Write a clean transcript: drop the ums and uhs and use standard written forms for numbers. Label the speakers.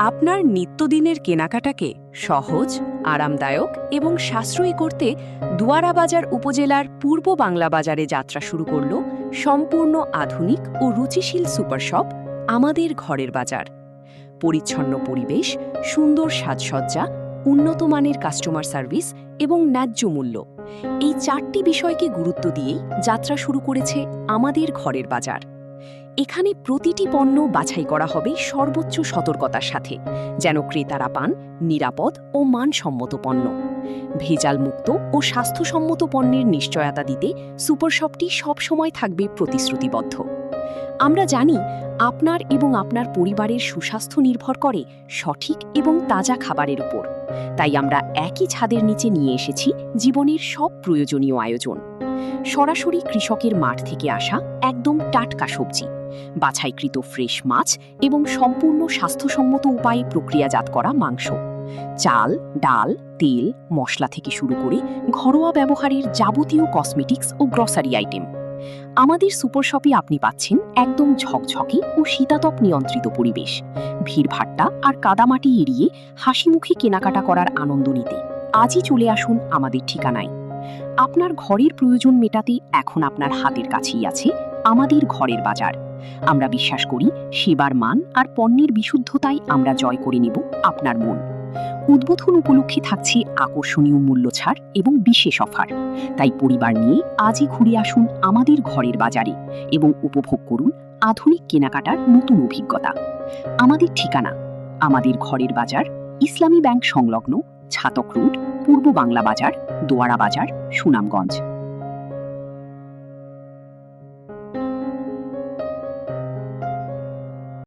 Speaker 1: আপনার নিত্যদিনের কেনাকাটাকে সহজ, আরামদায়ক এবং সাশ্রয়ী করতে দুয়ারা বাজার উপজেলার পূর্ব বাংলা বাজারে যাত্রা শুরু করল সম্পূর্ণ আধুনিক ও রুচিশীল সুপার শপ আমাদের ঘরের বাজার। পরিচ্ছন্ন পরিবেশ, সুন্দর সাজসজ্জা, উন্নত মানের কাস্টমার সার্ভিস এবং ন্যায্য মূল্য, এই চারটি বিষয়কে গুরুত্ব দিয়েই যাত্রা শুরু করেছে আমাদের ঘরের বাজার। এখানে প্রতিটি পণ্য বাছাই করা হবে সর্বোচ্চ সতর্কতার সাথে, যেন ক্রেতারা পান নিরাপদ ও মানসম্মত পণ্য। ভেজালমুক্ত ও স্বাস্থ্যসম্মত পণ্যের নিশ্চয়তা দিতে সুপার শপটি সবসময় থাকবে প্রতিশ্রুতিবদ্ধ। আমরা জানি আপনার এবং আপনার পরিবারের সুস্বাস্থ্য নির্ভর করে সঠিক এবং তাজা খাবারের উপর। তাই আমরা একই ছাদের নিচে নিয়ে এসেছি জীবনের সব প্রয়োজনীয় আয়োজন। সরাসরি কৃষকের মাঠ থেকে আসা একদম টাটকা সবজি, বাছাইকৃত ফ্রেশ মাছ এবং সম্পূর্ণ স্বাস্থ্যসম্মত উপায়ে প্রক্রিয়াজাত করা মাংস, চাল, ডাল, তেল, মশলা থেকে শুরু করে ঘরোয়া ব্যবহারের যাবতীয় কসমেটিক্স ও গ্রসারি আইটেম। আমাদের সুপার শপে আপনি পাচ্ছেন একদম ঝকঝকে ও শীতাতপ নিয়ন্ত্রিত পরিবেশ, ভিড়ভাট্টা আর কাদামাটি এড়িয়ে হাসিমুখে কেনাকাটা করার আনন্দ নিতে আজই চলে আসুন আমাদের ঠিকানায়। আপনার ঘরের প্রয়োজন মেটাতে এখন আপনার হাতের কাছেই আছে আমাদের ঘরের বাজার। আমরা বিশ্বাস করি সেবার মান আর পণ্যের বিশুদ্ধতাই আমরা জয় করে নেব আপনার মন। উদ্বোধন উপলক্ষে থাকছে আকর্ষণীয় মূল্য ছাড় এবং বিশেষ অফার। তাই পরিবার নিয়ে আজই ঘুরে আসুন আমাদের ঘরের বাজারে এবং উপভোগ করুন আধুনিক কেনাকাটার নতুন অভিজ্ঞতা। আমাদের ঠিকানা আমাদের ঘরের বাজার, ইসলামী ব্যাংক সংলগ্ন, ছাতক রোড, পূর্ব বাংলা বাজার, দোয়ারা বাজার, সুনামগঞ্জ।